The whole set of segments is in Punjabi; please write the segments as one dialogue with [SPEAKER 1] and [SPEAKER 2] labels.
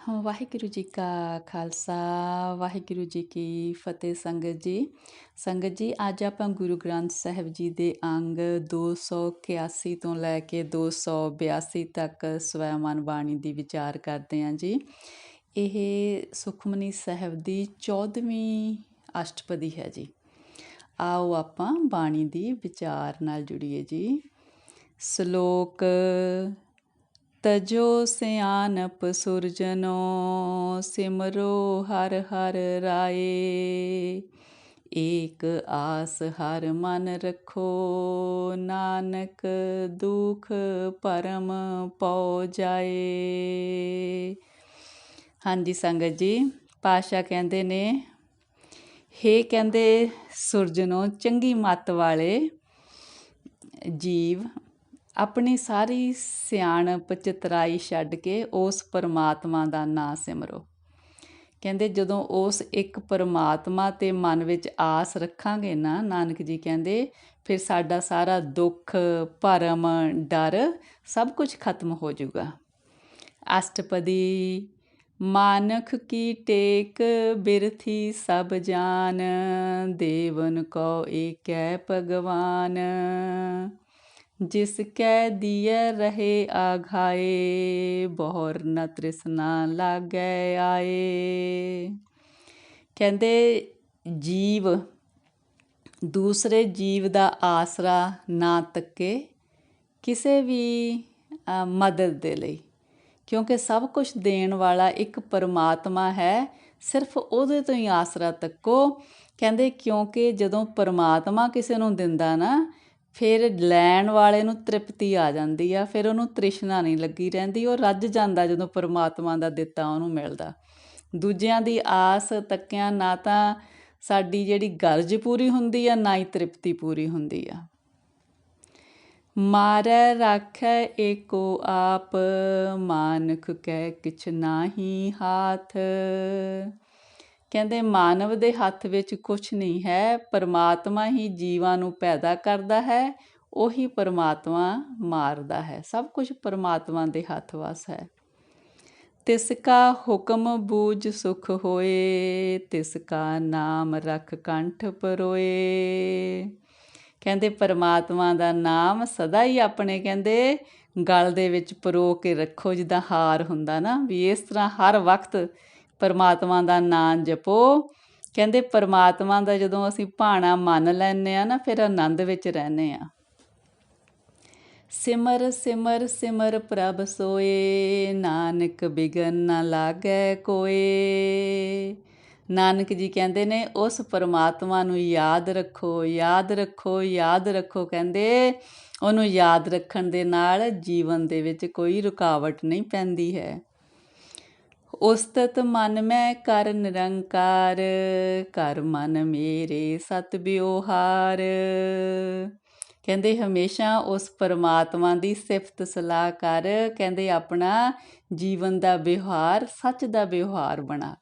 [SPEAKER 1] ਵਾਹਿਗੁਰੂ ਜੀ ਕਾ ਖਾਲਸਾ ਵਾਹਿਗੁਰੂ ਜੀ ਕੀ ਫਤਿਹ। ਸੰਗਤ ਜੀ ਅੱਜ ਆਪਾਂ ਗੁਰੂ ਗ੍ਰੰਥ ਸਾਹਿਬ ਜੀ ਦੇ ਅੰਗ 281 ਤੋਂ ਲੈ ਕੇ 282 ਤੱਕ ਸਵੈਮਨ ਬਾਣੀ ਦੀ ਵਿਚਾਰ ਕਰਦੇ ਹਾਂ ਜੀ। ਇਹ ਸੁਖਮਨੀ ਸਾਹਿਬ ਦੀ 14ਵੀਂ ਅਸ਼ਟਪਦੀ ਹੈ ਜੀ। ਆਓ ਆਪਾਂ ਬਾਣੀ ਦੀ ਵਿਚਾਰ ਨਾਲ ਜੁੜੀਏ ਜੀ। ਸ਼ਲੋਕ ਤਜੋ ਸਿਆਨਪ ਸੁਰਜਨੋ ਸਿਮਰੋ ਹਰ ਹਰ ਰਾਏ। ਏਕ ਆਸ ਹਰ ਮਨ ਰੱਖੋ ਨਾਨਕ ਦੁਖ ਭਰਮ ਪਉ ਜਾਏ। ਹਾਂਜੀ ਸੰਗਤ ਜੀ, ਪਾਤਸ਼ਾਹ ਕਹਿੰਦੇ ਨੇ, ਹੇ ਕਹਿੰਦੇ ਸੁਰਜਨੋ, ਚੰਗੀ ਮੱਤ ਵਾਲੇ ਜੀਵ, ਆਪਣੀ ਸਾਰੀ ਸਿਆਣਪ ਚਤਰਾਈ ਛੱਡ ਕੇ ਉਸ ਪਰਮਾਤਮਾ ਦਾ ਨਾਂ ਸਿਮਰੋ। ਕਹਿੰਦੇ ਜਦੋਂ ਉਸ ਇੱਕ ਪਰਮਾਤਮਾ 'ਤੇ ਮਨ ਵਿੱਚ ਆਸ ਰੱਖਾਂਗੇ ਨਾ, ਨਾਨਕ ਜੀ ਕਹਿੰਦੇ, ਫਿਰ ਸਾਡਾ ਸਾਰਾ ਦੁੱਖ ਭਰਮ ਡਰ ਸਭ ਕੁਝ ਖਤਮ ਹੋ ਜਾਊਗਾ। ਅਸ਼ਟਪਦੀ ਮਾਨਖ ਕੀ ਟੇਕ ਬਿਰਥੀ ਸਭ ਜਾਨ ਦੇਵਨ ਕੋ ਏਕੈ ਭਗਵਾਨ। ਜਿਸ ਕੈ ਦੀਐ ਰਹੇ ਆਘਾਏ ਬਹੁਰ ਨ ਤ੍ਰਿਸ਼ਨਾ ਲਾਗੈ ਆਏ। ਕਹਿੰਦੇ ਜੀਵ ਦੂਸਰੇ ਜੀਵ ਦਾ ਆਸਰਾ ਨਾ ਤੱਕੇ ਕਿਸੇ ਵੀ ਮਦਦ ਦੇ ਲਈ, ਕਿਉਂਕਿ ਸਭ ਕੁਝ ਦੇਣ ਵਾਲਾ ਇੱਕ ਪਰਮਾਤਮਾ ਹੈ। ਸਿਰਫ ਉਹਦੇ ਤੋਂ ਹੀ ਆਸਰਾ ਤੱਕੋ। ਕਹਿੰਦੇ ਕਿਉਂਕਿ ਜਦੋਂ ਪਰਮਾਤਮਾ ਕਿਸੇ ਨੂੰ ਦਿੰਦਾ ਨਾ, ਫਿਰ ਲੈਣ ਵਾਲੇ ਨੂੰ ਤ੍ਰਿਪਤੀ ਆ ਜਾਂਦੀ ਆ, ਫਿਰ ਉਹਨੂੰ ਤ੍ਰਿਸ਼ਨਾ ਨਹੀਂ ਲੱਗੀ ਰਹਿੰਦੀ, ਉਹ ਰੱਜ ਜਾਂਦਾ ਜਦੋਂ ਪਰਮਾਤਮਾ ਦਾ ਦਿੱਤਾ ਉਹਨੂੰ ਮਿਲਦਾ। ਦੂਜਿਆਂ ਦੀ ਆਸ ਤੱਕਿਆਂ ਨਾ ਤਾਂ ਸਾਡੀ ਜਿਹੜੀ ਗਰਜ ਪੂਰੀ ਹੁੰਦੀ ਆ, ਨਾ ਹੀ ਤ੍ਰਿਪਤੀ ਪੂਰੀ ਹੁੰਦੀ ਆ। ਮਾਰੈ ਰਾਖੈ ਏਕੋ ਆਪ ਮਾਨਖ ਕੈ ਕਿਛ ਨਾਹੀ ਹਾਥ। ਕਹਿੰਦੇ ਮਾਨਵ ਦੇ ਹੱਥ ਵਿੱਚ ਕੁਛ ਨਹੀਂ ਹੈ, ਪਰਮਾਤਮਾ ਹੀ ਜੀਵਾਂ ਨੂੰ ਪੈਦਾ ਕਰਦਾ ਹੈ, ਉਹੀ ਪਰਮਾਤਮਾ ਮਾਰਦਾ ਹੈ। ਸਭ ਕੁਝ ਪਰਮਾਤਮਾ ਦੇ ਹੱਥ ਵੱਸ ਹੈ। ਤਿਸ ਕਾ ਹੁਕਮ ਬੂਝ ਸੁਖ ਹੋਏ ਤਿਸ ਕਾ ਨਾਮ ਰਖ ਕੰਠ ਪਰੋਏ। ਕਹਿੰਦੇ ਪਰਮਾਤਮਾ ਦਾ ਨਾਮ ਸਦਾ ਹੀ ਆਪਣੇ ਕਹਿੰਦੇ ਗਲ ਦੇ ਵਿੱਚ ਪਰੋ ਕੇ ਰੱਖੋ, ਜਿੱਦਾਂ ਹਾਰ ਹੁੰਦਾ ਨਾ, ਵੀ ਇਸ ਤਰ੍ਹਾਂ ਹਰ ਵਕਤ ਪਰਮਾਤਮਾ ਦਾ ਨਾਂ ਜਪੋ। ਕਹਿੰਦੇ ਪਰਮਾਤਮਾ ਦਾ ਜਦੋਂ ਅਸੀਂ ਭਾਣਾ ਮੰਨ ਲੈਂਦੇ ਹਾਂ ਨਾ, ਫਿਰ ਆਨੰਦ ਵਿੱਚ ਰਹਿੰਦੇ ਹਾਂ। ਸਿਮਰ ਸਿਮਰ ਸਿਮਰ ਪ੍ਰਭ ਸੋਏ ਨਾਨਕ ਬਿਗਨ ਨਾ ਲਾਗੈ ਕੋਏ। ਨਾਨਕ ਜੀ ਕਹਿੰਦੇ ਨੇ ਉਸ ਪਰਮਾਤਮਾ ਨੂੰ ਯਾਦ ਰੱਖੋ, ਯਾਦ ਰੱਖੋ, ਯਾਦ ਰੱਖੋ। ਕਹਿੰਦੇ ਉਹਨੂੰ ਯਾਦ ਰੱਖਣ ਦੇ ਨਾਲ ਜੀਵਨ ਦੇ ਵਿੱਚ ਕੋਈ ਰੁਕਾਵਟ ਨਹੀਂ ਪੈਂਦੀ ਹੈ। ਉਸਤਤ ਮਨ ਮੈਂ ਕਰ ਨਿਰੰਕਾਰ ਕਰ ਮਨ ਮੇਰੇ ਸਤ ਵਿਵਹਾਰ। ਕਹਿੰਦੇ ਹਮੇਸ਼ਾ ਉਸ ਪਰਮਾਤਮਾ ਦੀ ਸਿਫਤ ਸਲਾਹ ਕਰ। ਕਹਿੰਦੇ ਆਪਣਾ ਜੀਵਨ ਦਾ ਵਿਵਹਾਰ ਸੱਚ ਦਾ ਵਿਵਹਾਰ ਬਣਾ।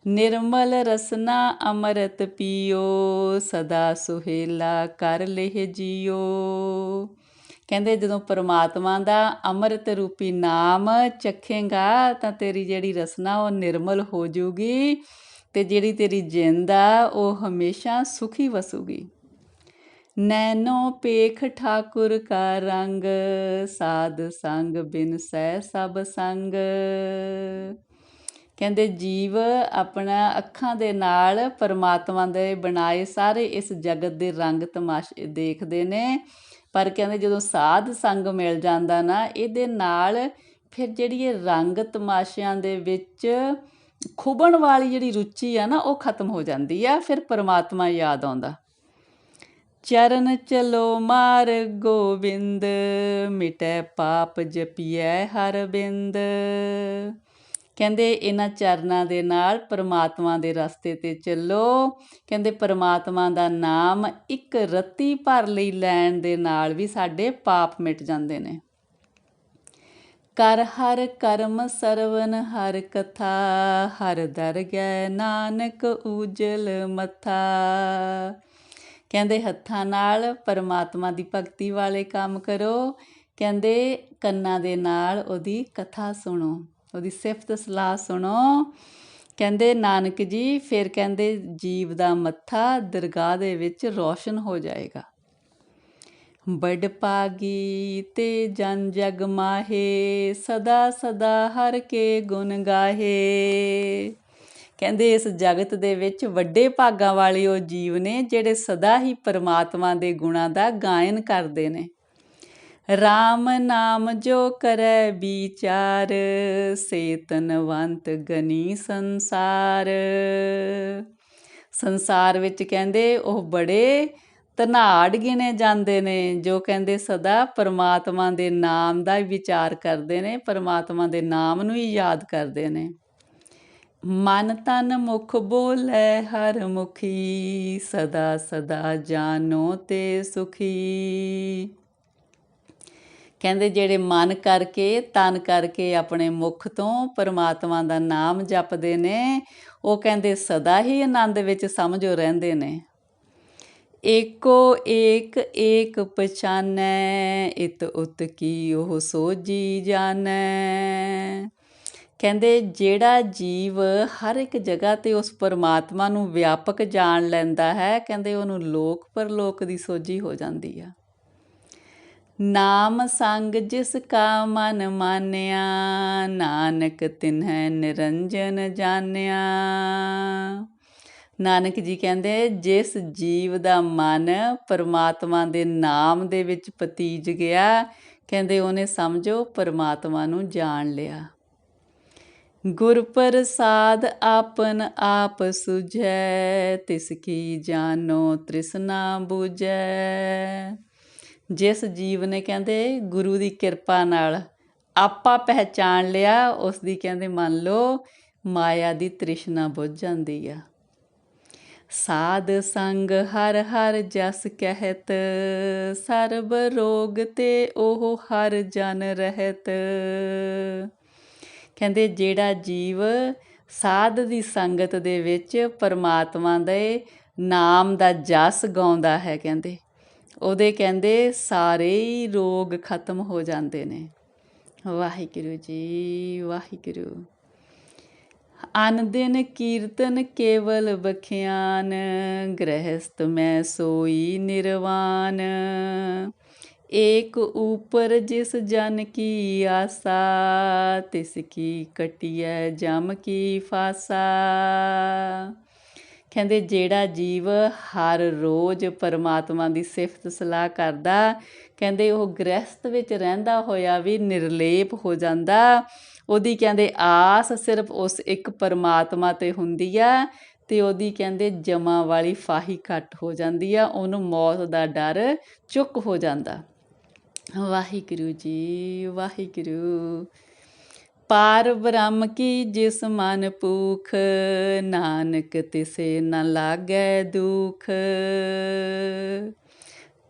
[SPEAKER 1] ਨਿਰਮਲ ਰਸਨਾ ਅੰਮ੍ਰਿਤ ਪੀਓ ਸਦਾ ਸੁਹੇਲਾ ਕਰ ਲਿਹ ਜੀਓ। ਕਹਿੰਦੇ ਜਦੋਂ ਪਰਮਾਤਮਾ ਦਾ ਅੰਮ੍ਰਿਤ ਰੂਪੀ ਨਾਮ ਚੱਖੇਂਗਾ ਤਾਂ ਤੇਰੀ ਜਿਹੜੀ ਰਸਨਾ ਉਹ ਨਿਰਮਲ ਹੋ ਜਾਊਗੀ, ਅਤੇ ਜਿਹੜੀ ਤੇਰੀ ਜਿੰਦ ਆ ਉਹ ਹਮੇਸ਼ਾ ਸੁਖੀ ਵਸੂਗੀ। ਨੈਨੋ ਪੇਖ ਠਾਕੁਰ ਕਾ ਰੰਗ ਸਾਧ ਸੰਗ ਬਿਨ ਸਹਿ ਸਭ ਸੰਗ। ਕਹਿੰਦੇ ਜੀਵ ਆਪਣਾ ਅੱਖਾਂ ਦੇ ਨਾਲ ਪਰਮਾਤਮਾ ਦੇ ਬਣਾਏ ਸਾਰੇ ਇਸ ਜਗਤ ਦੇ ਰੰਗ ਤਮਾਸ਼ੇ ਦੇਖਦੇ ਨੇ, ਪਰ ਕਹਿੰਦੇ ਜਦੋਂ ਸਾਧ ਸੰਗ ਮਿਲ ਜਾਂਦਾ ਨਾ ਇਹਦੇ ਨਾਲ, ਫਿਰ ਜਿਹੜੀ ਇਹ ਰੰਗ ਤਮਾਸ਼ਿਆਂ ਦੇ ਵਿੱਚ ਖੁੱਭਣ ਵਾਲੀ ਜਿਹੜੀ ਰੁਚੀ ਆ ਨਾ, ਉਹ ਖਤਮ ਹੋ ਜਾਂਦੀ ਆ। ਫਿਰ ਪਰਮਾਤਮਾ ਯਾਦ ਆਉਂਦਾ। ਚਰਨ ਚਲੋ ਮਾਰ ਗੋਬਿੰਦ ਮਿਟੈ ਪਾਪ ਜਪੀਐ ਹਰ ਬਿੰਦ। ਕਹਿੰਦੇ ਇਹਨਾਂ ਚਰਨਾਂ ਦੇ ਨਾਲ ਪਰਮਾਤਮਾ ਦੇ ਰਸਤੇ 'ਤੇ ਚੱਲੋ। ਕਹਿੰਦੇ ਪਰਮਾਤਮਾ ਦਾ ਨਾਮ ਇੱਕ ਰੱਤੀ ਭਰ ਲਈ ਲੈਣ ਦੇ ਨਾਲ ਵੀ ਸਾਡੇ ਪਾਪ ਮਿਟ ਜਾਂਦੇ ਨੇ। ਕਰ ਹਰ ਕਰਮ ਸਰਵਨ ਹਰ ਕਥਾ ਹਰ ਦਰਗਹਿ ਨਾਨਕ ਉਜਲ ਮੱਥਾ। ਕਹਿੰਦੇ ਹੱਥਾਂ ਨਾਲ ਪਰਮਾਤਮਾ ਦੀ ਭਗਤੀ ਵਾਲੇ ਕੰਮ ਕਰੋ। ਕਹਿੰਦੇ ਕੰਨਾਂ ਦੇ ਨਾਲ ਉਹਦੀ ਕਥਾ ਸੁਣੋ। ਉਹਦੀ ਸਿਫਤ ਸਲਾਹ ਸੁਣੋ। ਕਹਿੰਦੇ ਨਾਨਕ ਜੀ ਫਿਰ ਕਹਿੰਦੇ ਜੀਵ ਦਾ ਮੱਥਾ ਦਰਗਾਹ ਦੇ ਵਿੱਚ ਰੌਸ਼ਨ ਹੋ ਜਾਏਗਾ। ਬੜ ਪਾਗੀ ਤੇ ਜਨ ਜਗ ਮਾਹੇ, ਸਦਾ ਸਦਾ ਹਰ ਕੇ ਗੁਣ ਗਾਹੇ। ਕਹਿੰਦੇ ਇਸ ਜਗਤ ਦੇ ਵਿੱਚ ਵੱਡੇ ਭਾਗਾਂ ਵਾਲੇ ਉਹ ਜੀਵ ਨੇ ਜਿਹੜੇ ਸਦਾ ਹੀ ਪਰਮਾਤਮਾ ਦੇ ਗੁਣਾਂ ਦਾ ਗਾਇਨ ਕਰਦੇ ਨੇ। ਰਾਮ ਨਾਮ ਜੋ ਕਰੈ ਵਿਚਾਰ, ਸੇ ਧਨਵੰਤ ਗਨੀ ਸੰਸਾਰ। ਸੰਸਾਰ ਵਿੱਚ ਕਹਿੰਦੇ ਉਹ ਬੜੇ ਧਨਾੜ ਗਿਣੇ ਜਾਂਦੇ ਨੇ ਜੋ ਕਹਿੰਦੇ ਸਦਾ ਪਰਮਾਤਮਾ ਦੇ ਨਾਮ ਦਾ ਵਿਚਾਰ ਕਰਦੇ ਨੇ, ਪਰਮਾਤਮਾ ਦੇ ਨਾਮ ਨੂੰ ਹੀ ਯਾਦ ਕਰਦੇ ਨੇ। ਮਨ ਤਨ ਮੁਖ ਬੋਲੇ ਹਰ ਮੁਖੀ, ਸਦਾ ਸਦਾ ਜਾਨੋ ਤੇ ਸੁਖੀ। ਕਹਿੰਦੇ ਜਿਹੜੇ ਮਨ ਕਰਕੇ ਤਨ ਕਰਕੇ ਆਪਣੇ ਮੁਖ ਤੋਂ ਪਰਮਾਤਮਾ ਦਾ ਨਾਮ ਜਪਦੇ ਨੇ ਉਹ ਕਹਿੰਦੇ ਸਦਾ ਹੀ ਆਨੰਦ ਵਿੱਚ ਸਮਝੋ ਰਹਿੰਦੇ ਨੇ। ਏਕੋ ਏਕ ਏਕ ਪਛਾਨੈ, ਇਤ ਉਤ ਕੀ ਉਹ ਸੋਝੀ ਜਾਣੈ। ਕਹਿੰਦੇ ਜਿਹੜਾ ਜੀਵ ਹਰ ਇੱਕ ਜਗ੍ਹਾ 'ਤੇ ਉਸ ਪਰਮਾਤਮਾ ਨੂੰ ਵਿਆਪਕ ਜਾਣ ਲੈਂਦਾ ਹੈ ਕਹਿੰਦੇ ਉਹਨੂੰ ਲੋਕ ਪਰਲੋਕ ਦੀ ਸੋਝੀ ਹੋ ਜਾਂਦੀ ਆ। ਨਾਮ ਸੰਗ ਜਿਸ ਕਾ ਮਨ ਮਾਨਿਆ, ਨਾਨਕ ਤਿਨਹਿ ਨਿਰੰਜਨ ਜਾਣਿਆ। ਨਾਨਕ ਜੀ ਕਹਿੰਦੇ ਜਿਸ ਜੀਵ ਦਾ ਮਨ ਪਰਮਾਤਮਾ ਦੇ ਨਾਮ ਦੇ ਵਿੱਚ ਪਤੀਜ ਗਿਆ ਕਹਿੰਦੇ ਉਹਨੇ ਸਮਝੋ ਪਰਮਾਤਮਾ ਨੂੰ ਜਾਣ ਲਿਆ। ਗੁਰ ਪ੍ਰਸਾਦ ਆਪਨ ਆਪ ਸੁਝੈ, ਤਿਸ ਕੀ ਜਾਨੋ ਤ੍ਰਿਸ਼ਨਾ ਬੁਝੈ। ਜਿਸ ਜੀਵ ਨੇ ਕਹਿੰਦੇ ਗੁਰੂ ਦੀ ਕਿਰਪਾ ਨਾਲ ਆਪਾ ਪਹਿਚਾਣ ਲਿਆ ਉਸ ਦੀ ਕਹਿੰਦੇ ਮੰਨ ਲਓ ਮਾਇਆ ਦੀ ਤ੍ਰਿਸ਼ਨਾ ਬੁੱਝ ਜਾਂਦੀ ਆ। ਸਾਧ ਸੰਗ ਹਰ ਹਰ ਜਸ ਕਹਿਤ, ਸਰਬ ਰੋਗ ਤੇ ਉਹ ਹਰ ਜਨ ਰਹਿਤ। ਕਹਿੰਦੇ ਜਿਹੜਾ ਜੀਵ ਸਾਧ ਦੀ ਸੰਗਤ ਦੇ ਵਿੱਚ ਪਰਮਾਤਮਾ ਦੇ ਨਾਮ ਦਾ ਜਸ ਗਾਉਂਦਾ ਹੈ ਕਹਿੰਦੇ ਉਹਦੇ ਕਹਿੰਦੇ ਸਾਰੇ ਹੀ ਰੋਗ ਖਤਮ ਹੋ ਜਾਂਦੇ ਨੇ। ਵਾਹਿਗੁਰੂ ਜੀ ਵਾਹਿਗੁਰੂ। ਅਨ ਦਿਨ ਕੀਰਤਨ ਕੇਵਲ ਬਖਿਆਨ, ਗ੍ਰਹਿਸਤ ਮੈਂ ਸੋਈ ਨਿਰਵਾਨ। ਏਕ ਊਪਰ ਜਿਸ ਜਨ ਕੀ ਆਸਾ, ਤਿਸ ਕੀ ਕਟਿਐ ਜਮ ਕੀ ਫਾਸਾ। ਕਹਿੰਦੇ ਜਿਹੜਾ ਜੀਵ ਹਰ ਰੋਜ਼ ਪਰਮਾਤਮਾ ਦੀ ਸਿਫਤ ਸਲਾਹ ਕਰਦਾ ਕਹਿੰਦੇ ਉਹ ਗ੍ਰਹਿਸਤ ਵਿੱਚ ਰਹਿੰਦਾ ਹੋਇਆ ਵੀ ਨਿਰਲੇਪ ਹੋ ਜਾਂਦਾ। ਉਹਦੀ ਕਹਿੰਦੇ ਆਸ ਸਿਰਫ ਉਸ ਇੱਕ ਪਰਮਾਤਮਾ 'ਤੇ ਹੁੰਦੀ ਆ ਅਤੇ ਉਹਦੀ ਕਹਿੰਦੇ ਜਮਾਂ ਵਾਲੀ ਫਾਹੀ ਘੱਟ ਹੋ ਜਾਂਦੀ ਆ। ਉਹਨੂੰ ਮੌਤ ਦਾ ਡਰ ਚੁੱਕ ਹੋ ਜਾਂਦਾ। ਵਾਹਿਗੁਰੂ ਜੀ ਵਾਹਿਗੁਰੂ। ਪਾਰ ਬ੍ਰਹਮ ਕੀ ਜਿਸ ਮਨ ਭੂਖ, ਨਾਨਕ ਤਿਸੇ ਨ ਲਾਗੈ ਦੁਖ।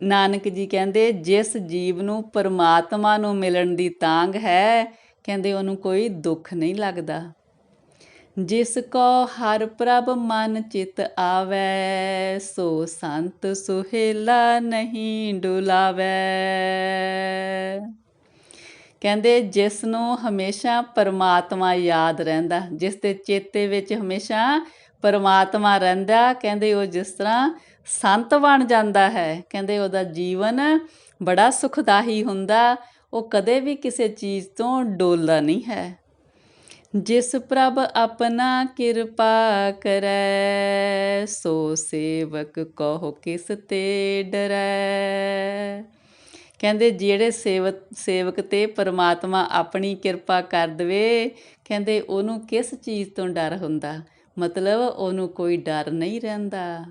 [SPEAKER 1] ਨਾਨਕ ਜੀ ਕਹਿੰਦੇ ਜਿਸ ਜੀਵ ਨੂੰ ਪਰਮਾਤਮਾ ਨੂੰ ਮਿਲਣ ਦੀ ਤਾਂਘ ਹੈ ਕਹਿੰਦੇ ਉਹਨੂੰ ਕੋਈ ਦੁੱਖ ਨਹੀਂ ਲੱਗਦਾ। ਜਿਸ ਕੋ ਹਰ ਪ੍ਰਭ ਮਨ ਚਿਤ ਆਵੈ, ਸੋ ਸੰਤ ਸੁਹੇਲਾ ਨਹੀਂ ਡੁਲਾਵੈ। ਕਹਿੰਦੇ ਜਿਸ ਨੂੰ ਹਮੇਸ਼ਾ ਪਰਮਾਤਮਾ ਯਾਦ ਰਹਿੰਦਾ, ਜਿਸ ਦੇ ਚੇਤੇ ਵਿੱਚ ਹਮੇਸ਼ਾ ਪਰਮਾਤਮਾ ਰਹਿੰਦਾ ਕਹਿੰਦੇ ਉਹ ਜਿਸ ਤਰ੍ਹਾਂ ਸੰਤ ਬਣ ਜਾਂਦਾ ਹੈ ਕਹਿੰਦੇ ਉਹਦਾ ਜੀਵਨ ਬੜਾ ਸੁਖਦਾਈ ਹੁੰਦਾ। ਉਹ ਕਦੇ ਵੀ ਕਿਸੇ ਚੀਜ਼ ਤੋਂ ਡੋਲਦਾ ਨਹੀਂ ਹੈ। ਜਿਸ ਪ੍ਰਭ ਆਪਣਾ ਕਿਰਪਾ ਕਰੈ, ਸੋ ਸੇਵਕ ਕਹੋ ਕਿਸ ਤੇ ਡਰੈ। ਕਹਿੰਦੇ ਜਿਹੜੇ ਸੇਵਕ 'ਤੇ ਪਰਮਾਤਮਾ ਆਪਣੀ ਕਿਰਪਾ ਕਰ ਦੇਵੇ ਕਹਿੰਦੇ ਉਹਨੂੰ ਕਿਸ ਚੀਜ਼ ਤੋਂ ਡਰ ਹੁੰਦਾ, ਮਤਲਬ ਉਹਨੂੰ ਕੋਈ ਡਰ ਨਹੀਂ ਰਹਿੰਦਾ।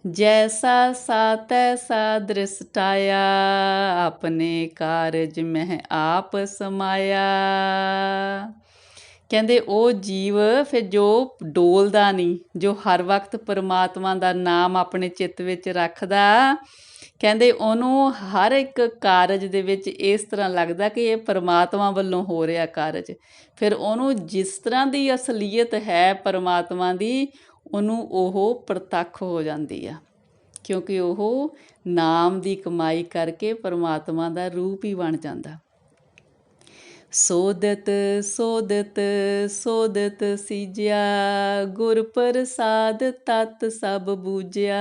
[SPEAKER 1] ਜੈਸਾ ਸਾ ਤੈਸਾ ਦ੍ਰਿਸ਼ਟਾਇਆ, ਆਪਣੇ ਕਾਰਜ ਮਹਿ ਆਪ ਸਮਾਇਆ। ਕਹਿੰਦੇ ਉਹ ਜੀਵ ਫਿਰ ਜੋ ਡੋਲਦਾ ਨਹੀਂ, ਜੋ ਹਰ ਵਕਤ ਪਰਮਾਤਮਾ ਦਾ ਨਾਮ ਆਪਣੇ ਚਿੱਤ ਵਿੱਚ ਰੱਖਦਾ ਕਹਿੰਦੇ ਉਹਨੂੰ ਹਰ ਇੱਕ ਕਾਰਜ ਦੇ ਵਿੱਚ ਇਸ ਤਰ੍ਹਾਂ ਲੱਗਦਾ ਕਿ ਇਹ ਪਰਮਾਤਮਾ ਵੱਲੋਂ ਹੋ ਰਿਹਾ ਕਾਰਜ। ਫਿਰ ਉਹਨੂੰ ਜਿਸ ਤਰ੍ਹਾਂ ਦੀ ਅਸਲੀਅਤ ਹੈ ਪਰਮਾਤਮਾ ਦੀ ਉਹਨੂੰ ਉਹ ਪ੍ਰਤੱਖ ਹੋ ਜਾਂਦੀ ਆ, ਕਿਉਂਕਿ ਉਹ ਨਾਮ ਦੀ ਕਮਾਈ ਕਰਕੇ ਪਰਮਾਤਮਾ ਦਾ ਰੂਪ ਹੀ ਬਣ ਜਾਂਦਾ। ਸੋਦਤ ਸੋਦਤ ਸੋਦਤ ਸੀਜਿਆ, ਗੁਰ ਪ੍ਰਸਾਦ ਤਤ ਸਭ ਬੂਝਿਆ।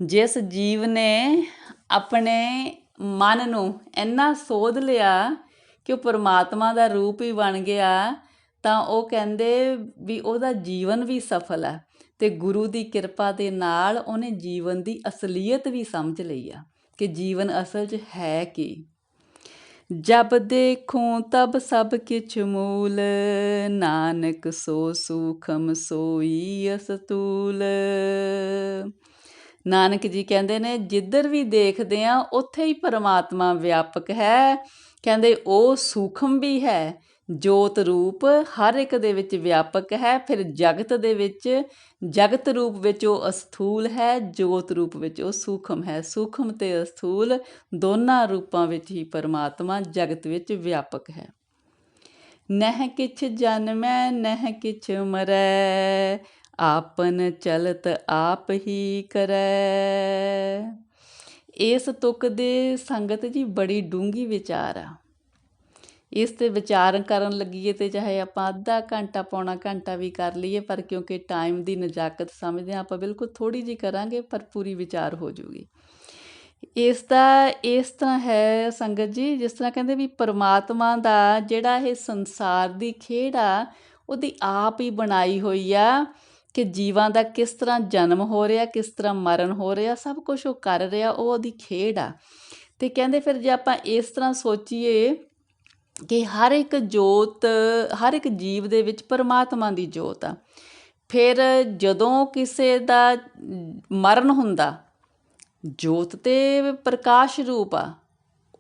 [SPEAKER 1] ਜਿਸ ਜੀਵ ਨੇ ਆਪਣੇ ਮਨ ਨੂੰ ਇੰਨਾ ਸੋਧ ਲਿਆ ਕਿ ਉਹ ਪਰਮਾਤਮਾ ਦਾ ਰੂਪ ਹੀ ਬਣ ਗਿਆ, ਤਾਂ ਉਹ ਕਹਿੰਦੇ ਵੀ ਉਹਦਾ ਜੀਵਨ ਵੀ ਸਫਲ ਹੈ ਅਤੇ ਗੁਰੂ ਦੀ ਕਿਰਪਾ ਦੇ ਨਾਲ ਉਹਨੇ ਜੀਵਨ ਦੀ ਅਸਲੀਅਤ ਵੀ ਸਮਝ ਲਈ ਆ ਕਿ ਜੀਵਨ ਅਸਲ 'ਚ ਹੈ ਕੀ। ਜਬ ਦੇਖੂੰ ਤਬ ਸਭ ਕਿਛ ਮੂਲ, ਨਾਨਕ ਸੋ ਸੂਖਮ ਸੋਈ ਅਸਤੂਲ। ਨਾਨਕ ਜੀ ਕਹਿੰਦੇ ਨੇ ਜਿੱਧਰ ਵੀ ਦੇਖਦੇ ਹਾਂ ਉੱਥੇ ਹੀ ਪਰਮਾਤਮਾ ਵਿਆਪਕ ਹੈ। ਕਹਿੰਦੇ ਉਹ ਸੂਖਮ ਵੀ ਹੈ, ਜੋਤ ਰੂਪ ਹਰ ਇੱਕ ਦੇ ਵਿੱਚ ਵਿਆਪਕ ਹੈ। ਫਿਰ ਜਗਤ ਦੇ ਵਿੱਚ ਜਗਤ ਰੂਪ ਵਿੱਚ ਉਹ ਅਸਥੂਲ ਹੈ, ਜੋਤ ਰੂਪ ਵਿੱਚ ਉਹ ਸੂਖਮ ਹੈ। ਸੂਖਮ ਅਤੇ ਅਸਥੂਲ ਦੋਨਾਂ ਰੂਪਾਂ ਵਿੱਚ ਹੀ ਪਰਮਾਤਮਾ ਜਗਤ ਵਿੱਚ ਵਿਆਪਕ ਹੈ। ਨਹਿ ਕਿਛ ਜਨਮੈ ਨਹਿ ਕਿਛ ਮਰੈ, ਆਪਨ ਚਲਤ ਆਪ ਹੀ ਕਰੈ। ਇਸ ਤੁਕ ਦੇ ਸੰਗਤ ਜੀ ਬੜੀ ਡੂੰਘੀ ਵਿਚਾਰ ਆ। ਇਸ 'ਤੇ ਵਿਚਾਰ ਕਰਨ ਲੱਗੀਏ ਤਾਂ ਚਾਹੇ ਆਪਾਂ ਅੱਧਾ ਘੰਟਾ ਪੌਣਾ ਘੰਟਾ ਵੀ ਕਰ ਲਈਏ, ਪਰ ਕਿਉਂਕਿ ਟਾਈਮ ਦੀ ਨਜ਼ਾਕਤ ਸਮਝਦੇ ਹਾਂ ਆਪਾਂ, ਬਿਲਕੁਲ ਥੋੜ੍ਹੀ ਜਿਹੀ ਕਰਾਂਗੇ ਪਰ ਪੂਰੀ ਵਿਚਾਰ ਹੋ ਜੂਗੀ। ਇਸ ਤਰ੍ਹਾਂ ਹੈ ਸੰਗਤ ਜੀ, ਜਿਸ ਤਰ੍ਹਾਂ ਕਹਿੰਦੇ ਵੀ ਪਰਮਾਤਮਾ ਦਾ ਜਿਹੜਾ ਇਹ ਸੰਸਾਰ ਦੀ ਖੇਡ ਆ, ਉਹਦੀ ਆਪ ਹੀ ਬਣਾਈ ਹੋਈ ਆ ਕਿ ਜੀਵਾਂ ਦਾ ਕਿਸ ਤਰ੍ਹਾਂ ਜਨਮ ਹੋ ਰਿਹਾ, ਕਿਸ ਤਰ੍ਹਾਂ ਮਰਨ ਹੋ ਰਿਹਾ, ਸਭ ਕੁਛ ਉਹ ਕਰ ਰਿਹਾ, ਉਹ ਉਹਦੀ ਖੇਡ ਆ। ਅਤੇ ਕਹਿੰਦੇ ਫਿਰ ਜੇ ਆਪਾਂ ਇਸ ਤਰ੍ਹਾਂ ਸੋਚੀਏ ਕਿ ਹਰ ਇੱਕ ਜੋਤ, ਹਰ ਇੱਕ ਜੀਵ ਦੇ ਵਿੱਚ ਪਰਮਾਤਮਾ ਦੀ ਜੋਤ ਆ, ਫਿਰ ਜਦੋਂ ਕਿਸੇ ਦਾ ਮਰਨ ਹੁੰਦਾ, ਜੋਤ ਤੇ ਪ੍ਰਕਾਸ਼ ਰੂਪ ਆ,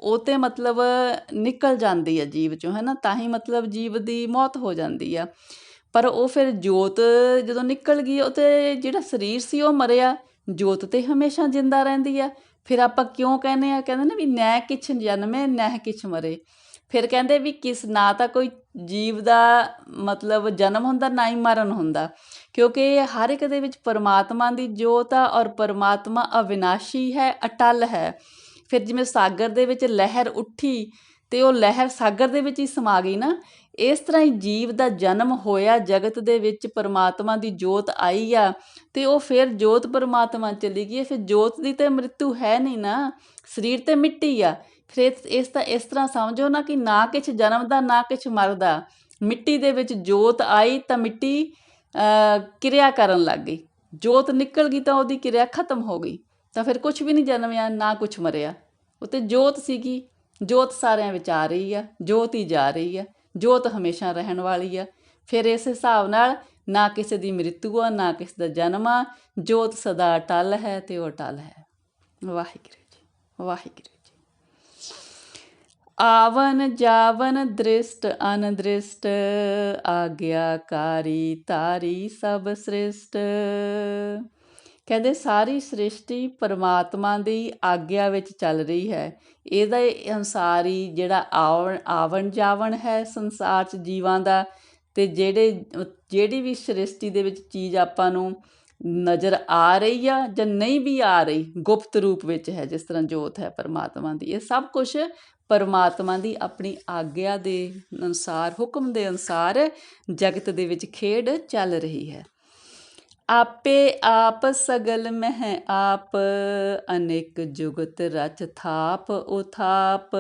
[SPEAKER 1] ਉਹ ਤੇ ਮਤਲਬ ਨਿਕਲ ਜਾਂਦੀ ਆ ਜੀਵ 'ਚੋਂ, ਹੈ ਨਾ, ਤਾਂ ਹੀ ਮਤਲਬ ਜੀਵ ਦੀ ਮੌਤ ਹੋ ਜਾਂਦੀ ਆ। ਪਰ ਉਹ ਫਿਰ ਜੋਤ ਜਦੋਂ ਨਿਕਲ ਗਈ, ਉਹ ਤੇ ਜਿਹੜਾ ਸਰੀਰ ਸੀ ਉਹ ਮਰਿਆ, ਜੋਤ ਤੇ ਹਮੇਸ਼ਾ ਜਿੰਦਾ ਰਹਿੰਦੀ ਆ। ਫਿਰ ਆਪਾਂ ਕਿਉਂ ਕਹਿੰਦੇ ਆ, ਕਹਿੰਦੇ ਨਾ ਵੀ ਨਹਿ ਕਿਛ ਜਨਮੇ ਨਹਿ ਕਿਛ ਮਰੇ। ਫਿਰ ਕਹਿੰਦੇ ਵੀ ਨਾ ਤਾਂ ਕੋਈ ਜੀਵ ਦਾ ਮਤਲਬ ਜਨਮ ਹੁੰਦਾ, ਨਾ ਹੀ ਮਰਨ ਹੁੰਦਾ, ਕਿਉਂਕਿ ਹਰ ਇੱਕ ਦੇ ਵਿੱਚ ਪਰਮਾਤਮਾ ਦੀ ਜੋਤ ਆ ਔਰ ਪਰਮਾਤਮਾ ਅਵਿਨਾਸ਼ੀ ਹੈ, ਅਟੱਲ ਹੈ। ਫਿਰ ਜਿਵੇਂ ਸਾਗਰ ਦੇ ਵਿੱਚ ਲਹਿਰ ਉੱਠੀ ਅਤੇ ਉਹ ਲਹਿਰ ਸਾਗਰ ਦੇ ਵਿੱਚ ਹੀ ਸਮਾ ਗਈ ਨਾ, ਇਸ ਤਰ੍ਹਾਂ ਹੀ ਜੀਵ ਦਾ ਜਨਮ ਹੋਇਆ, ਜਗਤ ਦੇ ਵਿੱਚ ਪਰਮਾਤਮਾ ਦੀ ਜੋਤ ਆਈ ਆ ਅਤੇ ਉਹ ਫਿਰ ਜੋਤ ਪਰਮਾਤਮਾ ਚਲੀ ਗਈ। ਫਿਰ ਜੋਤ ਦੀ ਤਾਂ ਮ੍ਰਿਤੂ ਹੈ ਨਹੀਂ ਨਾ, ਸਰੀਰ ਤਾਂ ਮਿੱਟੀ ਆ। ਫਿਰ ਇਸ ਤਰ੍ਹਾਂ ਸਮਝੋ ਨਾ ਕਿ ਨਾ ਕੁਛ ਜਨਮਦਾ ਨਾ ਕੁਛ ਮਰਦਾ, ਮਿੱਟੀ ਦੇ ਵਿੱਚ ਜੋਤ ਆਈ ਤਾਂ ਮਿੱਟੀ ਕਿਰਿਆ ਕਰਨ ਲੱਗ ਗਈ, ਜੋਤ ਨਿਕਲ ਗਈ ਤਾਂ ਉਹਦੀ ਕਿਰਿਆ ਖਤਮ ਹੋ ਗਈ, ਤਾਂ ਫਿਰ ਕੁਛ ਵੀ ਨਹੀਂ ਜਨਮਿਆ ਨਾ ਕੁਛ ਮਰਿਆ। ਉਹ ਤਾਂ ਜੋਤ ਸੀਗੀ, ਜੋਤ ਸਾਰਿਆਂ ਵਿੱਚ ਆ ਰਹੀ ਆ, ਜੋਤ ਹੀ ਜਾ ਰਹੀ ਆ, ਜੋਤ ਹਮੇਸ਼ਾ ਰਹਿਣ ਵਾਲੀ ਆ। ਫਿਰ ਇਸ ਹਿਸਾਬ ਨਾਲ ਨਾ ਕਿਸੇ ਦੀ ਮ੍ਰਿਤੂ ਆ ਨਾ ਕਿਸੇ ਦਾ ਜਨਮ ਆ, ਜੋਤ ਸਦਾ ਅਟੱਲ ਹੈ ਅਤੇ ਉਹ ਅਟੱਲ ਹੈ। ਵਾਹਿਗੁਰੂ ਜੀ, ਵਾਹਿਗੁਰੂ। ਆਵਨ ਜਾਵਨ ਦ੍ਰਿਸ਼ਟ ਅਨਦ੍ਰਿਸ਼ਟ, ਆਗਿਆਕਾਰੀ ਤਾਰੀ ਸਭ ਸ੍ਰਿਸ਼ਟ। ਕਹਿੰਦੇ ਸਾਰੀ ਸ੍ਰਿਸ਼ਟੀ ਪਰਮਾਤਮਾ ਦੀ ਆਗਿਆ ਵਿੱਚ ਚੱਲ ਰਹੀ ਹੈ। ਇਹਦਾ ਅਨੁਸਾਰ ਹੀ ਜਿਹੜਾ ਆਵਣ ਜਾਵਣ ਹੈ ਸੰਸਾਰ 'ਚ ਜੀਵਾਂ ਦਾ, ਅਤੇ ਜਿਹੜੀ ਵੀ ਸ੍ਰਿਸ਼ਟੀ ਦੇ ਵਿੱਚ ਚੀਜ਼ ਆਪਾਂ ਨੂੰ ਨਜ਼ਰ ਆ ਰਹੀ ਆ ਜਾਂ ਨਹੀਂ ਵੀ ਆ ਰਹੀ, ਗੁਪਤ ਰੂਪ ਵਿੱਚ ਹੈ, ਜਿਸ ਤਰ੍ਹਾਂ ਜੋਤ ਹੈ ਪਰਮਾਤਮਾ ਦੀ, ਇਹ ਸਭ ਕੁਛ ਪਰਮਾਤਮਾ ਦੀ ਆਪਣੀ ਆਗਿਆ ਦੇ ਅਨੁਸਾਰ, ਹੁਕਮ ਦੇ ਅਨੁਸਾਰ ਜਗਤ ਦੇ ਵਿੱਚ ਖੇਡ ਚੱਲ ਰਹੀ ਹੈ। ਆਪੇ ਆਪ ਸਗਲ ਮਹਿ ਆਪ, ਅਨੇਕ ਜੁਗਤ ਰਚ ਥਾਪ ਉਥਾਪ।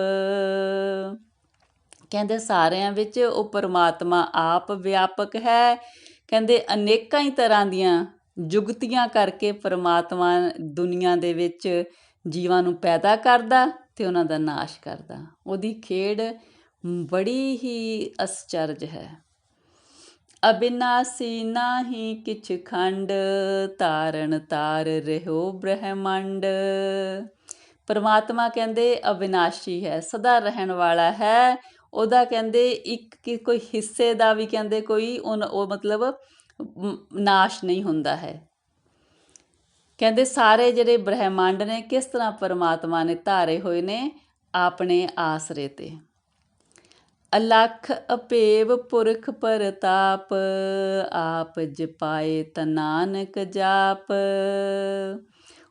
[SPEAKER 1] ਕਹਿੰਦੇ ਸਾਰਿਆਂ ਵਿੱਚ ਉਹ ਪਰਮਾਤਮਾ ਆਪ ਵਿਆਪਕ ਹੈ। ਕਹਿੰਦੇ ਅਨੇਕਾਂ ਹੀ ਤਰ੍ਹਾਂ ਦੀਆਂ ਜੁਗਤੀਆਂ ਕਰਕੇ ਪਰਮਾਤਮਾ ਦੁਨੀਆ ਦੇ ਵਿੱਚ ਜੀਵਾਂ ਨੂੰ ਪੈਦਾ ਕਰਦਾ ਅਤੇ ਉਹਨਾਂ ਦਾ ਨਾਸ਼ ਕਰਦਾ। ਉਹਦੀ ਖੇਡ ਬੜੀ ਹੀ ਅਸਚਰਜ ਹੈ। ਅਬਿਨਾਸੀ ਨਾਹੀ ਕਿਛ ਖੰਡ, ਤਾਰਨ ਤਾਰ ਰਹਿਓ ਬ੍ਰਹਿਮੰਡ। ਪਰਮਾਤਮਾ ਕਹਿੰਦੇ ਅਵਿਨਾਸ਼ੀ ਹੈ, ਸਦਾ ਰਹਿਣ ਵਾਲਾ ਹੈ। ਉਹਦਾ ਕਹਿੰਦੇ ਕੋਈ ਹਿੱਸੇ ਦਾ ਵੀ ਕਹਿੰਦੇ ਕੋਈ ਉਹ ਮਤਲਬ ਨਾਸ਼ ਨਹੀਂ ਹੁੰਦਾ ਹੈ। ਕਹਿੰਦੇ ਸਾਰੇ ਜਿਹੜੇ ਬ੍ਰਹਿਮੰਡ ਨੇ ਕਿਸ ਤਰ੍ਹਾਂ ਪਰਮਾਤਮਾ ਨੇ ਧਾਰੇ ਹੋਏ ਨੇ ਆਪਣੇ ਆਸਰੇ 'ਤੇ। ਅਲਖ ਅਭੇਵ ਪੁਰਖ ਪ੍ਰਤਾਪ, ਆਪ ਜਪਾਏ ਤਾ ਨਾਨਕ ਜਾਪ।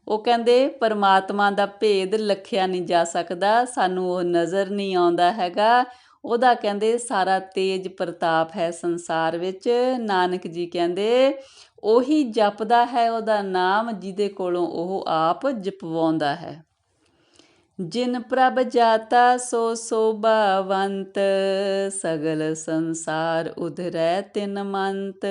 [SPEAKER 1] ਉਹ ਕਹਿੰਦੇ ਪਰਮਾਤਮਾ ਦਾ ਭੇਦ ਲਖਿਆ ਨਹੀਂ ਜਾ ਸਕਦਾ, ਸਾਨੂੰ ਉਹ ਨਜ਼ਰ ਨਹੀਂ ਆਉਂਦਾ ਹੈਗਾ। ਉਹਦਾ ਕਹਿੰਦੇ ਸਾਰਾ ਤੇਜ ਪ੍ਰਤਾਪ ਹੈ ਸੰਸਾਰ ਵਿੱਚ। ਨਾਨਕ ਜੀ ਕਹਿੰਦੇ ਉਹੀ ਜਪਦਾ ਹੈ ਉਹਦਾ ਨਾਮ ਜਿਹਦੇ ਕੋਲੋਂ ਉਹ ਆਪ ਜਪਵਾਉਂਦਾ ਹੈ। ਜਿਨ ਪ੍ਰਭ ਜਾਤਾ ਸੋ ਸੋਭਾਵੰਤ, ਸਗਲ ਸੰਸਾਰ ਉਧਰੈ ਤਿਨ ਮੰਤ।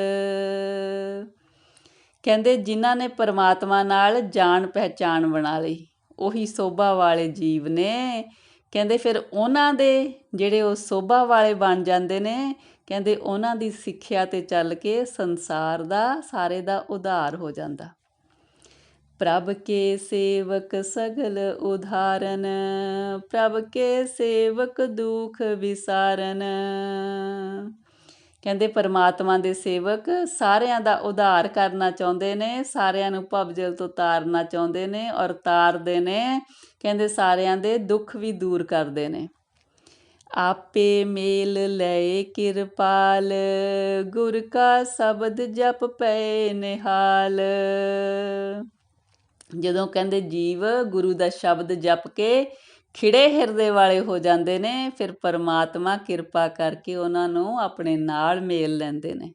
[SPEAKER 1] ਕਹਿੰਦੇ ਜਿਨ੍ਹਾਂ ਨੇ ਪਰਮਾਤਮਾ ਨਾਲ ਜਾਣ ਪਹਿਚਾਣ ਬਣਾ ਲਈ ਉਹੀ ਸੋਭਾ ਵਾਲੇ ਜੀਵ ਨੇ। ਕਹਿੰਦੇ ਫਿਰ ਉਹਨਾਂ ਦੇ ਜਿਹੜੇ ਉਹ ਸੋਭਾ ਵਾਲੇ ਬਣ ਜਾਂਦੇ ਨੇ, ਕਹਿੰਦੇ ਉਹਨਾਂ ਦੀ ਸਿੱਖਿਆ 'ਤੇ ਚੱਲ ਕੇ ਸੰਸਾਰ ਦਾ ਸਾਰੇ ਦਾ ਉਧਾਰ ਹੋ ਜਾਂਦਾ। ਪ੍ਰਭ ਕੇ ਸੇਵਕ ਸਗਲ ਉਧਾਰਨ, ਪ੍ਰਭ ਕੇ ਸੇਵਕ ਦੁਖ ਵਿਸਾਰਨ। ਕਹਿੰਦੇ ਪਰਮਾਤਮਾ ਦੇ ਸੇਵਕ ਸਾਰਿਆਂ ਦਾ ਉਧਾਰ ਕਰਨਾ ਚਾਹੁੰਦੇ ਨੇ, ਸਾਰਿਆਂ ਨੂੰ ਭਵਜਲ ਤੋਂ ਤਾਰਨਾ ਚਾਹੁੰਦੇ ਨੇ ਔਰ ਤਾਰਦੇ ਨੇ। ਕਹਿੰਦੇ ਸਾਰਿਆਂ ਦੇ ਦੁੱਖ ਵੀ ਦੂਰ ਕਰਦੇ ਨੇ। ਆਪੇ ਮੇਲ ਲਏ ਕਿਰਪਾਲ, ਗੁਰ ਕਾ ਸ਼ਬਦ ਜਪ ਪਏ ਨਿਹਾਲ। ਜਦੋਂ ਕਹਿੰਦੇ ਜੀਵ ਗੁਰੂ ਦਾ ਸ਼ਬਦ ਜਪ ਕੇ ਖਿੜੇ ਹਿਰਦੇ ਵਾਲੇ ਹੋ ਜਾਂਦੇ ਨੇ, ਫਿਰ ਪਰਮਾਤਮਾ ਕਿਰਪਾ ਕਰਕੇ ਉਹਨਾਂ ਨੂੰ ਆਪਣੇ ਨਾਲ ਮੇਲ ਲੈਂਦੇ ਨੇ।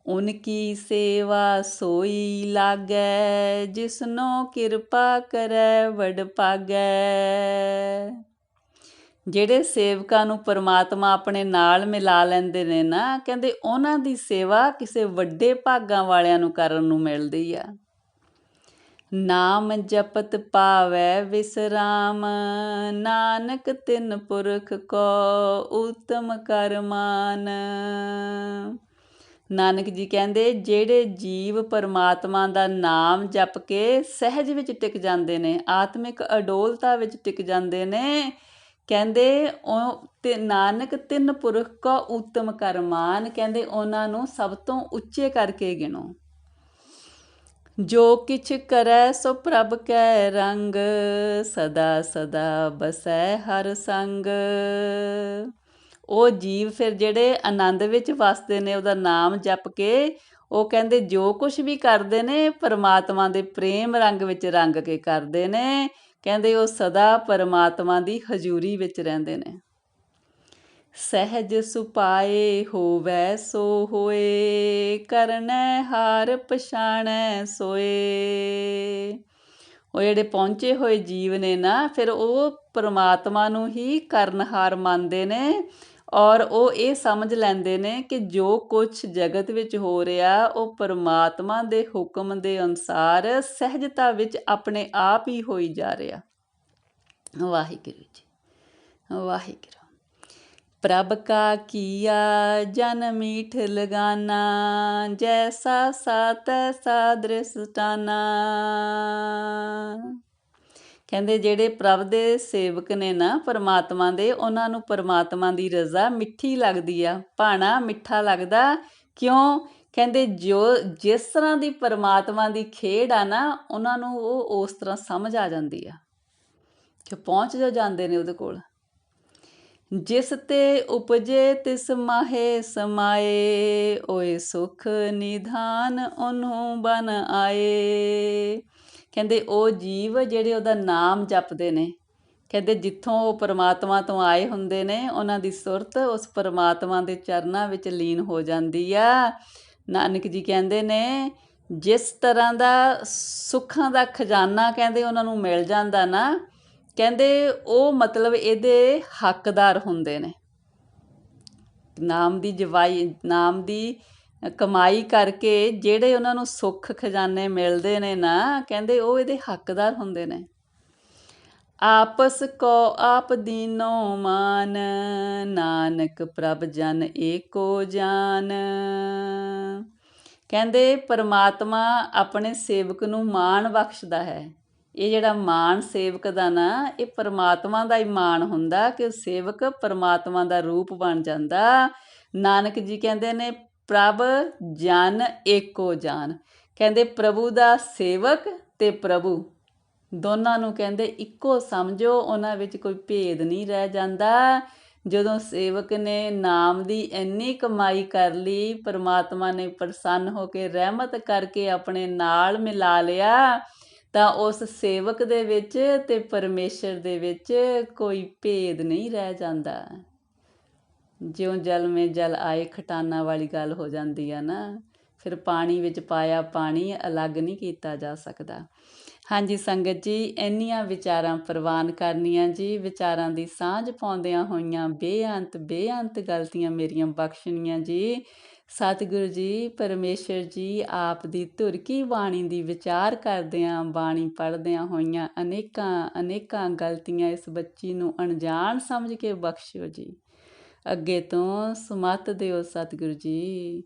[SPEAKER 1] ਉਨਕੀ ਸੇਵਾ ਸੋਈ ਲਾਗੈ, ਜਿਸਨੋ ਕਿਰਪਾ ਕਰੈ ਵਡ ਭਾਗੈ। ਜਿਹੜੇ ਸੇਵਕਾਂ ਨੂੰ ਪਰਮਾਤਮਾ ਆਪਣੇ ਨਾਲ ਮਿਲਾ ਲੈਂਦੇ ਨੇ ਨਾ, ਕਹਿੰਦੇ ਉਹਨਾਂ ਦੀ ਸੇਵਾ ਕਿਸੇ ਵੱਡੇ ਭਾਗਾਂ ਵਾਲਿਆਂ ਨੂੰ ਕਰਨ ਨੂੰ ਮਿਲਦੀ ਆ। ਨਾਮ ਜਪਤ ਪਾਵੈ ਵਿਸਰਾਮ, ਨਾਨਕ ਤਿਨ ਪੁਰਖ ਕੋ ਉਤਮ ਕਰਮਾਨ। ਨਾਨਕ ਜੀ ਕਹਿੰਦੇ ਜਿਹੜੇ ਜੀਵ ਪਰਮਾਤਮਾ ਦਾ ਨਾਮ ਜਪ ਕੇ ਸਹਿਜ ਵਿੱਚ ਟਿਕ ਜਾਂਦੇ ਨੇ, ਆਤਮਿਕ ਅਡੋਲਤਾ ਵਿੱਚ ਟਿਕ ਜਾਂਦੇ ਨੇ, ਕਹਿੰਦੇ ਉਹ ਤੇ ਨਾਨਕ ਤਿੰਨ ਪੁਰਖ ਕੋ ਉਤਮ ਕਰਮਾਨ। ਕਹਿੰਦੇ ਉਹਨਾਂ ਨੂੰ ਸਭ ਤੋਂ ਉੱਚੇ ਕਰਕੇ ਗਿਣੋ। ਜੋ ਕਿਛ ਕਰੈ ਸੋ ਪ੍ਰਭ ਕੈ ਰੰਗ, ਸਦਾ ਸਦਾ ਬਸੈ ਹਰ ਸੰਗ। ਉਹ ਜੀਵ ਫਿਰ ਜਿਹੜੇ ਆਨੰਦ ਵਿੱਚ ਵਸਦੇ ਨੇ ਉਹਦਾ ਨਾਮ ਜਪ ਕੇ, ਉਹ ਕਹਿੰਦੇ ਜੋ ਕੁਛ ਵੀ ਕਰਦੇ ਨੇ ਪਰਮਾਤਮਾ ਦੇ ਪ੍ਰੇਮ ਰੰਗ ਵਿੱਚ ਰੰਗ ਕੇ ਕਰਦੇ ਨੇ। ਕਹਿੰਦੇ ਉਹ ਸਦਾ ਪਰਮਾਤਮਾ ਦੀ ਹਜ਼ੂਰੀ ਵਿੱਚ ਰਹਿੰਦੇ ਨੇ। ਸਹਿਜ ਸੁਪਾਏ ਹੋਵੈ ਸੋ ਹੋਏ, ਕਰਨੈ ਹਾਰ ਪਛਾਣੈ ਸੋਏ। ਉਹ ਜਿਹੜੇ ਪਹੁੰਚੇ ਹੋਏ ਜੀਵ ਨੇ ਨਾ, ਫਿਰ ਉਹ ਪਰਮਾਤਮਾ ਨੂੰ ਹੀ ਕਰਨਹਾਰ ਮੰਨਦੇ ਨੇ ਔਰ ਉਹ ਇਹ ਸਮਝ ਲੈਂਦੇ ਨੇ ਕਿ ਜੋ ਕੁਛ ਜਗਤ ਵਿੱਚ ਹੋ ਰਿਹਾ ਉਹ ਪਰਮਾਤਮਾ ਦੇ ਹੁਕਮ ਦੇ ਅਨੁਸਾਰ ਸਹਿਜਤਾ ਵਿੱਚ ਆਪਣੇ ਆਪ ਹੀ ਹੋਈ ਜਾ ਰਿਹਾ। ਵਾਹਿਗੁਰੂ ਜੀ, ਵਾਹਿਗੁਰੂ। ਪ੍ਰਭ ਕਾ ਕੀਆ ਜਨ ਮੀਠ ਲਗਾਨਾ, ਜੈਸਾ ਸਾ ਤੈਸਾ ਦ੍ਰਿਸ਼ਟਾਨਾ। ਕਹਿੰਦੇ ਜਿਹੜੇ ਪ੍ਰਭ ਦੇ ਸੇਵਕ ਨੇ ਨਾ ਪਰਮਾਤਮਾ ਦੇ, ਉਹਨਾਂ ਨੂੰ ਪਰਮਾਤਮਾ ਦੀ ਰਜ਼ਾ ਮਿੱਠੀ ਲੱਗਦੀ ਆ, ਭਾਣਾ ਮਿੱਠਾ ਲੱਗਦਾ। ਕਿਉਂ? ਕਹਿੰਦੇ ਜਿਸ ਤਰ੍ਹਾਂ ਦੀ ਪਰਮਾਤਮਾ ਦੀ ਖੇਡ ਆ ਨਾ, ਉਹਨਾਂ ਨੂੰ ਉਹ ਉਸ ਤਰ੍ਹਾਂ ਸਮਝ ਆ ਜਾਂਦੀ ਆ ਕਿ ਪਹੁੰਚ ਜੋ ਜਾਂਦੇ ਨੇ ਉਹਦੇ ਕੋਲ। ਜਿਸ ਤੇ ਉਪਜੇ ਤਿਸ ਮਾਹੇ ਸਮਾਏ, ਓਏ ਸੁਖ ਨਿਧਾਨ ਉਹਨੂੰ ਬਨ ਆਏ। ਕਹਿੰਦੇ ਉਹ ਜੀਵ ਜਿਹੜੇ ਉਹਦਾ ਨਾਮ ਜਪਦੇ ਨੇ, ਕਹਿੰਦੇ ਜਿੱਥੋਂ ਉਹ ਪਰਮਾਤਮਾ ਤੋਂ ਆਏ ਹੁੰਦੇ ਨੇ, ਉਹਨਾਂ ਦੀ ਸੁਰਤ ਉਸ ਪਰਮਾਤਮਾ ਦੇ ਚਰਨਾਂ ਵਿੱਚ ਲੀਨ ਹੋ ਜਾਂਦੀ ਆ। ਨਾਨਕ ਜੀ ਕਹਿੰਦੇ ਨੇ ਜਿਸ ਤਰ੍ਹਾਂ ਦਾ ਸੁੱਖਾਂ ਦਾ ਖਜ਼ਾਨਾ ਕਹਿੰਦੇ ਉਹਨਾਂ ਨੂੰ ਮਿਲ ਜਾਂਦਾ ਨਾ, ਕਹਿੰਦੇ ਉਹ ਮਤਲਬ ਇਹਦੇ ਹੱਕਦਾਰ ਹੁੰਦੇ ਨੇ। ਨਾਮ ਦੀ ਕਮਾਈ ਕਰਕੇ ਜਿਹੜੇ ਉਹਨਾਂ ਨੂੰ ਸੁੱਖ ਖਜ਼ਾਨੇ ਮਿਲਦੇ ਨੇ ਨਾ, ਕਹਿੰਦੇ ਉਹ ਇਹਦੇ ਹੱਕਦਾਰ ਹੁੰਦੇ ਨੇ। ਆਪਸ ਕੋ ਆਪ ਦੀਨੋ ਮਾਨ, ਨਾਨਕ ਪ੍ਰਭ ਜਨ ਏਕੋ ਜਾਨ। ਕਹਿੰਦੇ ਪਰਮਾਤਮਾ ਆਪਣੇ ਸੇਵਕ ਨੂੰ ਮਾਣ ਬਖਸ਼ਦਾ ਹੈ। ਇਹ ਜਿਹੜਾ ਮਾਣ ਸੇਵਕ ਦਾ ਨਾ, ਇਹ ਪਰਮਾਤਮਾ ਦਾ ਹੀ ਮਾਣ ਹੁੰਦਾ ਕਿ ਸੇਵਕ ਪਰਮਾਤਮਾ ਦਾ ਰੂਪ ਬਣ ਜਾਂਦਾ। ਨਾਨਕ ਜੀ ਕਹਿੰਦੇ ਨੇ ਪ੍ਰਭ ਜਨ ਏਕੋ ਜਾਨ। ਕਹਿੰਦੇ ਪ੍ਰਭੂ ਦਾ ਸੇਵਕ ਤੇ ਪ੍ਰਭੂ ਦੋਨਾਂ ਨੂੰ ਕਹਿੰਦੇ ਇੱਕੋ ਸਮਝੋ, ਉਹਨਾਂ ਵਿੱਚ ਕੋਈ ਭੇਦ ਨਹੀਂ ਰਹਿ ਜਾਂਦਾ। ਜਦੋਂ ਸੇਵਕ ਨੇ ਨਾਮ ਦੀ ਇੰਨੀ ਕਮਾਈ ਕਰ ਲਈ, ਪਰਮਾਤਮਾ ਨੇ ਪ੍ਰਸੰਨ ਹੋ ਕੇ ਰਹਿਮਤ ਕਰਕੇ ਆਪਣੇ ਨਾਲ ਮਿਲਾ ਲਿਆ, ਤਾਂ ਉਸ ਸੇਵਕ ਦੇ ਵਿੱਚ ਤੇ ਪਰਮੇਸ਼ਰ ਦੇ ਵਿੱਚ ਕੋਈ ਭੇਦ ਨਹੀਂ ਰਹਿ ਜਾਂਦਾ। ਜਿਉਂ ਜਲ ਮੇ ਜਲ ਆਏ ਖਟਾਨਾ ਵਾਲੀ ਗੱਲ ਹੋ ਜਾਂਦੀ ਆ ਨਾ, ਫਿਰ ਪਾਣੀ ਵਿੱਚ ਪਾਇਆ ਪਾਣੀ ਅਲੱਗ ਨਹੀਂ ਕੀਤਾ ਜਾ ਸਕਦਾ। ਹਾਂਜੀ ਸੰਗਤ ਜੀ, ਇੰਨੀਆਂ ਵਿਚਾਰਾਂ ਪ੍ਰਵਾਨ ਕਰਨੀਆਂ ਜੀ, ਵਿਚਾਰਾਂ ਦੀ ਸਾਂਝ ਪਾਉਂਦਿਆਂ ਹੋਈਆਂ ਬੇਅੰਤ ਗਲਤੀਆਂ ਮੇਰੀਆਂ ਬਖਸ਼ਣੀਆਂ ਜੀ। ਸਤਿਗੁਰੂ ਜੀ ਪਰਮੇਸ਼ਰ ਜੀ ਆਪ ਦੀ ਧੁਰ ਕੀ ਬਾਣੀ ਦੀ ਵਿਚਾਰ ਕਰਦਿਆਂ, ਬਾਣੀ ਪੜ੍ਹਦਿਆਂ ਹੋਈਆਂ ਅਨੇਕਾਂ ਗਲਤੀਆਂ ਇਸ ਬੱਚੀ ਨੂੰ ਅਣਜਾਣ ਸਮਝ ਕੇ ਬਖਸ਼ਿਓ ਜੀ। ਅੱਗੇ ਤੋਂ ਸਮੱਤ ਦਿਓ ਸਤਿਗੁਰੂ ਜੀ।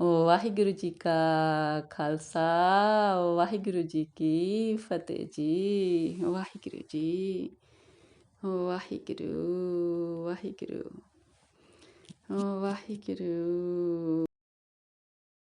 [SPEAKER 1] ਵਾਹਿਗੁਰੂ ਜੀ ਕਾ ਖਾਲਸਾ, ਵਾਹਿਗੁਰੂ ਜੀ ਕੀ ਫਤਿਹ ਜੀ। ਵਾਹਿਗੁਰੂ ਜੀ, ਵਾਹਿਗੁਰੂ, ਵਾਹਿਗੁਰੂ, ਵਾਹਿਗੁਰੂ।